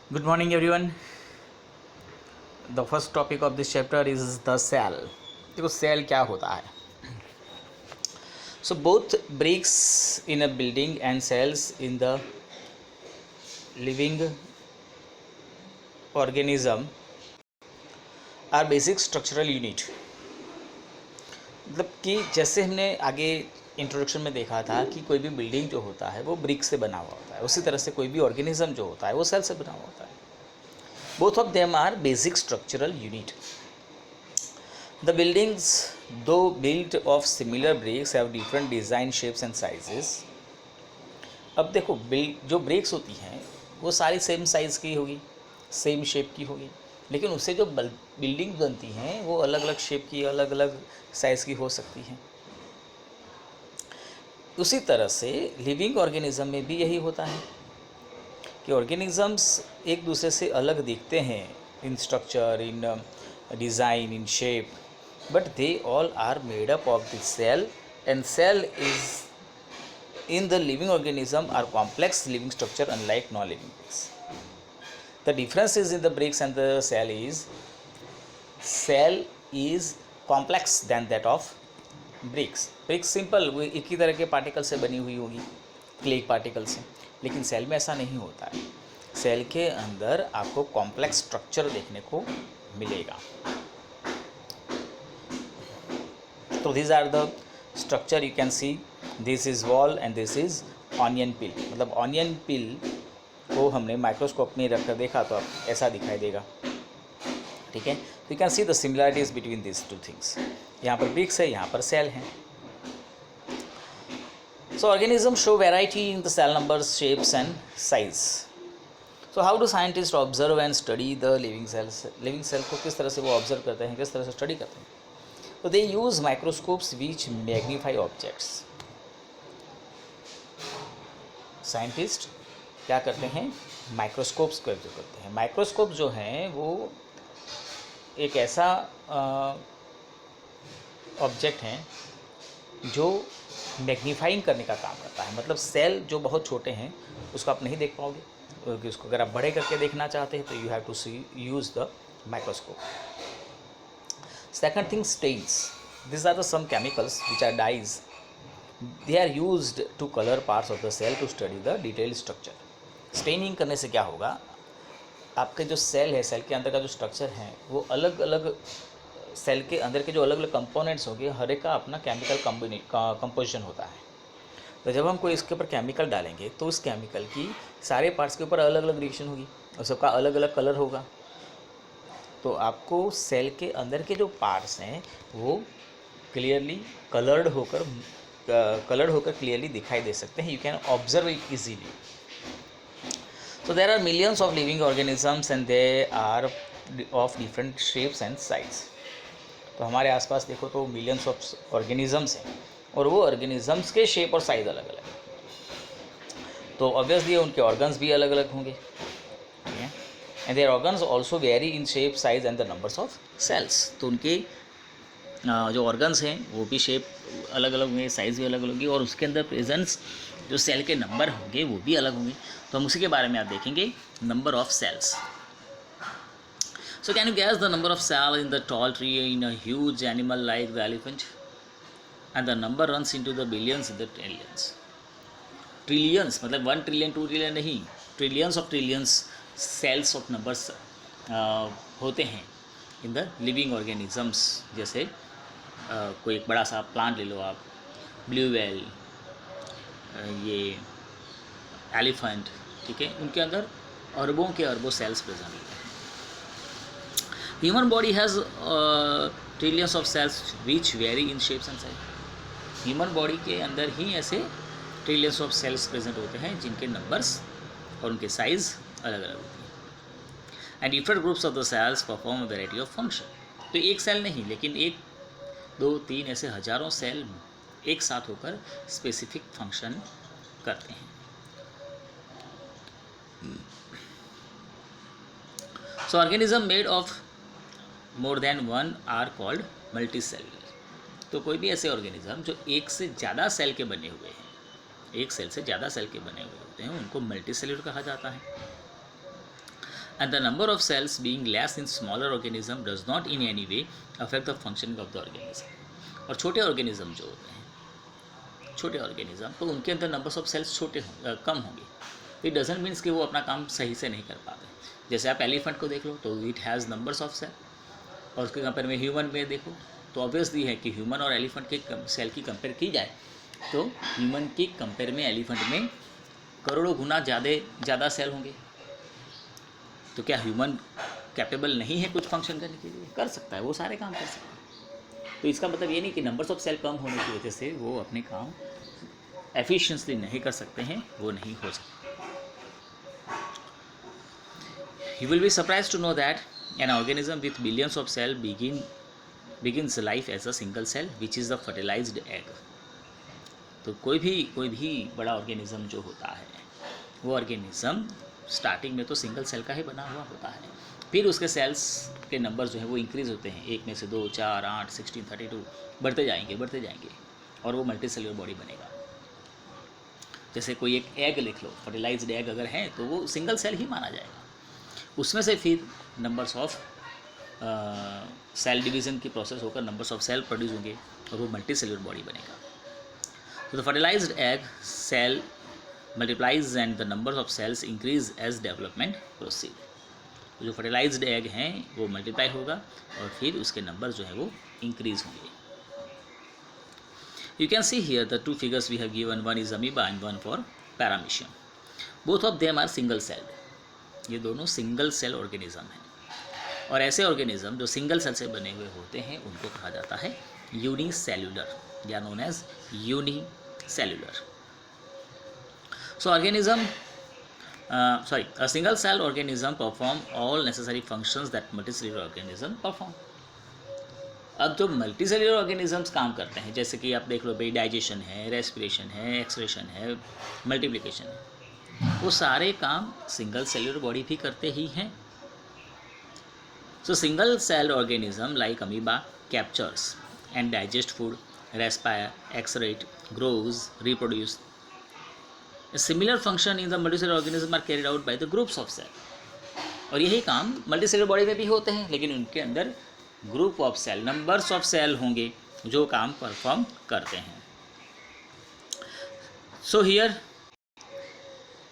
Good morning, everyone. The first topic of this chapter is the cell. देखो cell क्या होता है. So both bricks in a building and cells in the living organism are basic structural unit. मतलब कि जैसे हमने आगे introduction में देखा था कि कोई भी बिल्डिंग जो होता है वो ब्रिक से बना हुआ होता है, उसी तरह से कोई भी ऑर्गेनिज्म जो होता है वो सेल से बना हुआ होता है. Both of them are basic structural unit. The buildings, though built of similar bricks, have different design, shapes and sizes. अब देखो जो ब्रेक्स होती हैं वो सारी सेम साइज़ की होगी, सेम शेप की होगी, लेकिन उससे जो बिल्डिंग बनती हैं वो अलग अलग शेप की, अलग अलग साइज़ की हो सकती हैं. उसी तरह से लिविंग ऑर्गेनिज्म में भी यही होता है कि ऑर्गेनिजम्स एक दूसरे से अलग दिखते हैं in structure, in design, in shape, but they all are made up of the cell, and cell is in the living organism are complex living structure unlike non living bricks. The difference is in the bricks and the cell is complex than that of bricks. Bricks simple, वो एक ही तरह के particle से बनी हुई होगी, clay particle से, लेकिन सेल में ऐसा नहीं होता है. सेल के अंदर आपको कॉम्प्लेक्स स्ट्रक्चर देखने को मिलेगा. तो this are the structure you can see. This is wall and this is onion peel. मतलब ऑनियन पिल को हमने माइक्रोस्कोप में रखकर देखा तो अब ऐसा दिखाई देगा. ठीक है, तो you can see the similarities between this two things. यहाँ पर ब्रिक्स है, यहाँ पर सेल है. So organisms show variety in the cell numbers, shapes and size. So how do scientists observe and study the living cells? Living cell को किस तरह से वो ऑब्जर्व करते हैं, किस तरह से स्टडी करते हैं? तो they use microscopes which magnify objects. Scientist क्या करते हैं? माइक्रोस्कोप्स को ऑब्जर्व करते हैं. माइक्रोस्कोप जो हैं वो एक ऐसा ऑब्जेक्ट हैं जो मैग्नीफाइंग करने का काम करता है. मतलब सेल जो बहुत छोटे हैं उसको आप नहीं देख पाओगे, क्योंकि उसको अगर आप बड़े करके देखना चाहते हैं तो you have to use the microscope. Second thing, stains. This are the some chemicals which are dyes. They are used to colour parts of the cell to study the detail structure. Staining करने से क्या होगा, आपके जो cell है, cell के अंदर का जो स्ट्रक्चर है वो अलग अलग, सेल के अंदर के जो अलग अलग कंपोनेंट्स होंगे हर एक का अपना केमिकल कंपोजिशन होता है. तो जब हम कोई इसके ऊपर केमिकल डालेंगे तो उस केमिकल की सारे पार्ट्स के ऊपर अलग अलग रिएक्शन होगी और सबका अलग अलग कलर होगा. तो आपको सेल के अंदर के जो पार्ट्स हैं वो क्लियरली कलर्ड होकर क्लियरली दिखाई दे सकते हैं. You can observe it easily. So there are millions of living organisms and they are of different shapes and size. तो हमारे आसपास देखो तो मिलियंस ऑफ ऑर्गेनिजम्स हैं और वो ऑर्गेनिजम्स के शेप और साइज़ अलग अलग है. तो ऑब्वियसली उनके ऑर्गन्स भी अलग अलग होंगे. And their organs also vary in shape, size and the numbers of cells. तो उनके जो ऑर्गन्स हैं वो भी शेप अलग अलग होंगे, साइज़ भी अलग अलग होगी और उसके अंदर प्रेजेंस जो सेल के नंबर होंगे वो भी अलग होंगे. तो हम उसी के बारे में आप देखेंगे, number of cells. So can you guess the number of cells in the tall tree in a huge animal like the elephant? And the number runs into the billions in the trillions. Trillions मतलब 1 trillion 2 trillion नहीं, trillions cells of numbers होते हैं in the living organisms. जैसे कोई एक बड़ा सा plant ले लो आप, ब्लू व्हेल, ये एलिफेंट, ठीक है, उनके अंदर अरबों के अरबों सेल्स प्रेजेंट होते हैं. Human body has trillions of cells which vary in shapes and size. Human body के अंदर ही ऐसे trillions of cells present होते हैं जिनके numbers और उनके size अलग अलग होते हैं. And different groups of the cells perform a variety of function. तो एक सेल नहीं लेकिन 1, 2, 3 ऐसे हजारों सेल एक साथ होकर स्पेसिफिक फंक्शन करते हैं. So organism made of more than one are called multicellular. तो कोई भी ऐसे ऑर्गेनिज्म जो एक से ज़्यादा सेल के बने हुए हैं, एक सेल से ज़्यादा सेल के बने हुए होते हैं, उनको मल्टी सेलुलर कहा जाता है. and the number of cells being less in smaller organism does not in any way affect the functioning of the organism। और छोटे ऑर्गेनिज्म जो होते हैं, छोटे ऑर्गेनिज्म, तो उनके अंदर नंबर्स ऑफ सेल्स कम होंगे। इट डजेंट मीन्स कि वो अपना काम सही से नहीं कर पाते। जैसे आप एलिफेंट को देख लो तो it has numbers of cell, और उसके कंपेयर में ह्यूमन में देखो तो ऑब्वियसली है कि ह्यूमन और एलिफेंट के सेल की कंपेयर की जाए तो ह्यूमन की कंपेयर में एलिफेंट में करोड़ों गुना ज़्यादा सेल होंगे। तो क्या ह्यूमन कैपेबल नहीं है कुछ फंक्शन करने के लिए? कर सकता है, वो सारे काम कर सकता है। तो इसका मतलब ये नहीं कि नंबर्स ऑफ सेल कम होने की वजह से वो अपने काम एफिशिएंटली नहीं कर सकते हैं, वो नहीं हो सकता। You will be surprised to know that an organism with billions of cells begins life as a single cell, which is the fertilized egg। तो कोई भी बड़ा ऑर्गेनिज्म जो होता है वो ऑर्गेनिज्म स्टार्टिंग में तो सिंगल सेल का ही बना हुआ होता है, फिर उसके सेल्स के नंबर जो है वो इंक्रीज़ होते हैं, 1 में से 2, 4, 8, 16, 32 बढ़ते जाएंगे और वो मल्टी सेलुलर बॉडी बनेगा। जैसे कोई एक एग लिख लो, फर्टिलाइज्ड एग अगर है तो वो सिंगल सेल ही माना जाएगा। उसमें से फिर नंबर्स ऑफ सेल डिवीज़न की प्रोसेस होकर नंबर्स ऑफ सेल प्रोड्यूस होंगे और वो मल्टी सेलुलर बॉडी बनेगा। तो the fertilised egg cell multiplies and the numbers of cells increase as development proceed. तो जो फर्टिलाइज्ड एग हैं वो मल्टीप्लाई होगा और फिर उसके नंबर जो है वो इंक्रीज होंगे। You can see here the 2 figures we have given, one is amoeba and one for paramecium. Both of them are single celled. ये दोनों सिंगल सेल ऑर्गेनिज्म हैं, और ऐसे ऑर्गेनिज्म जो सिंगल सेल से बने हुए होते हैं उनको कहा जाता है यूनिसेल्युलर या known as unicellular. So a single cell organism perform all necessary functions that multicellular organism perform। अब जो मल्टीसेलुलर ऑर्गेनिजम्स काम करते हैं, जैसे कि आप देख लो भाई, डाइजेशन है, रेस्पिरेशन है, एक्सक्रीशन है, मल्टीप्लिकेशन है, वो सारे काम सिंगल सेलुलर बॉडी भी करते ही हैं। So single cell organism like amoeba captures and digest food, respire, excrete, grows, reproduce. A similar function in the multicellular organism are carried out by the groups of cell। और यही काम multicellular body में भी होते हैं, लेकिन उनके अंदर group of cell, numbers of cell होंगे जो काम परफॉर्म करते हैं। सो हियर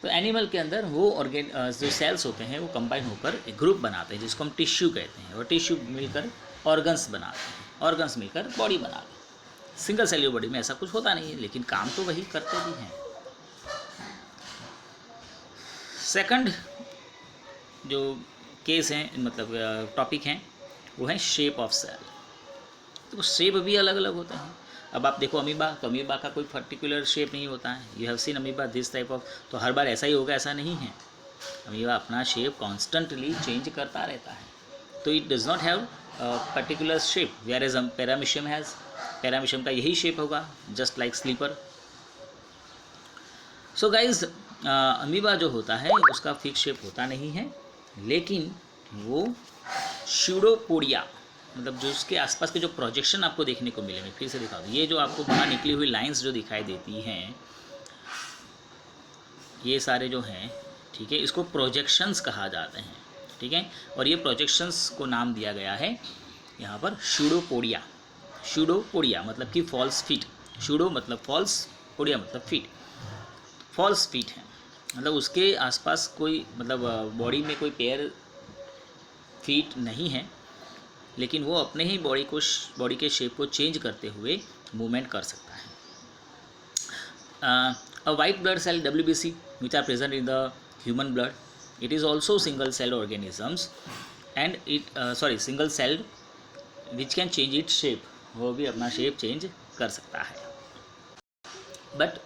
तो एनिमल के अंदर वो जो सेल्स होते हैं वो कंबाइन होकर एक ग्रुप बनाते हैं जिसको हम टिश्यू कहते हैं, और टिश्यू मिलकर ऑर्गन्स बनाते हैं, ऑर्गन्स मिलकर बॉडी बनाते हैं। सिंगल सेलुलर बॉडी में ऐसा कुछ होता नहीं है, लेकिन काम तो वही करते भी हैं। सेकंड जो केस हैं, मतलब टॉपिक हैं, वो है शेप ऑफ सेल। तो शेप भी अलग अलग होते हैं। अब आप देखो अमीबा, तो अमीबा का कोई पर्टिकुलर शेप नहीं होता है। You have seen amoeba this type of, तो हर बार ऐसा ही होगा ऐसा नहीं है। अमीबा अपना शेप कॉन्स्टेंटली चेंज करता रहता है, तो it does not have particular shape, whereas paramecium has. Paramecium का यही शेप होगा, just like slipper. So guys, amoeba जो होता है उसका फिक्स शेप होता नहीं है, लेकिन वो स्यूडोपोडिया, मतलब जो उसके आसपास के जो प्रोजेक्शन आपको देखने को मिले, मैं फिर से दिखा दूँ, ये जो आपको बाहर निकली हुई लाइंस जो दिखाई देती हैं, ये सारे जो हैं, ठीक है, इसको प्रोजेक्शंस कहा जाते हैं, ठीक है। और ये प्रोजेक्शंस को नाम दिया गया है यहाँ पर स्यूडोपोडिया। स्यूडोपोडिया मतलब कि फॉल्स फीट, स्यूडो मतलब फॉल्स, पोडिया मतलब फीट, फॉल्स फीट है, मतलब उसके आसपास कोई, मतलब बॉडी में कोई पेयर फीट नहीं है, लेकिन वो अपने ही बॉडी के शेप को चेंज करते हुए मूवमेंट कर सकता है। A white blood cell WBC which are present in the human blood, it is also single cell organisms and single celled which can change its shape, वो भी अपना शेप चेंज कर सकता है। But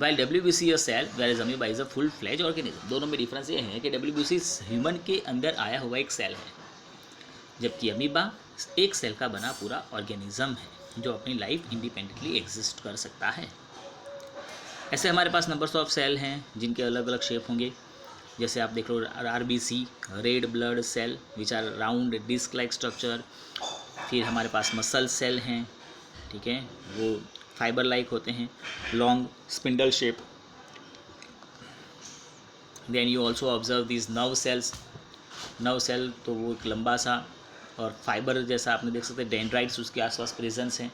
while WBC a cell whereas amoeba is a full fledged organism। दोनों में difference ये है कि WBC ह्यूमन के अंदर आया हुआ एक सेल है, जबकि अमीबा एक सेल का बना पूरा ऑर्गेनिज्म है जो अपनी लाइफ इंडिपेंडेंटली एग्जिस्ट कर सकता है। ऐसे हमारे पास नंबर्स ऑफ सेल हैं जिनके अलग अलग शेप होंगे। जैसे आप देख लो RBC, red blood cell which are round disc like structure. फिर हमारे पास मसल सेल हैं, ठीक है, वो फाइबर लाइक होते हैं, long spindle shape. Then you also observe these nerve cells nerve cell तो वो एक लंबा सा और फाइबर जैसा आपने देख सकते हैं, डेंड्राइट्स उसके आसपास प्रेजेंस हैं,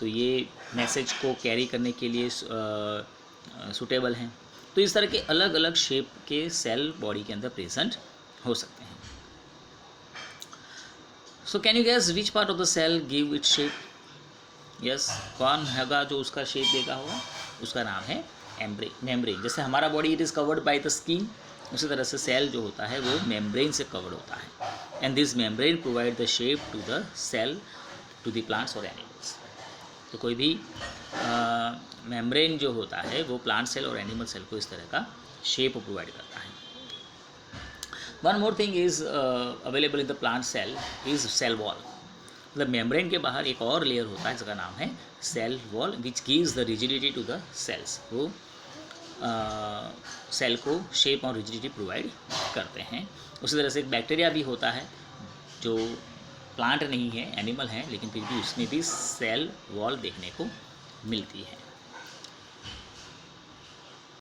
तो ये मैसेज को कैरी करने के लिए सूटेबल हैं। तो इस तरह के अलग अलग शेप के सेल बॉडी के अंदर प्रेजेंट हो सकते हैं। So can you guess which part of the cell give it shape? Yes, कौन होगा जो उसका शेप देगा होगा? उसका नाम है मेम्ब्रेन। जैसे हमारा body it is covered by the skin, उसी तरह से सेल जो होता है वो मेम्ब्रेन से कवर्ड होता है। And this membrane provide the shape to the cell, to the plants और एनिमल्स। तो कोई भी मेम्ब्रेन जो होता है वो प्लांट सेल और एनिमल सेल को इस तरह का शेप प्रोवाइड करता है। One more thing is available in the plant cell is cell wall. मतलब मेम्ब्रेन के बाहर एक और लेयर होता है जिसका नाम है cell wall, which gives the rigidity to the cells. वो सेल को शेप और रिजिडिटी प्रोवाइड करते हैं। उसी तरह से एक बैक्टीरिया भी होता है जो प्लांट नहीं है, एनिमल है, लेकिन फिर भी उसमें भी सेल वॉल देखने को मिलती है।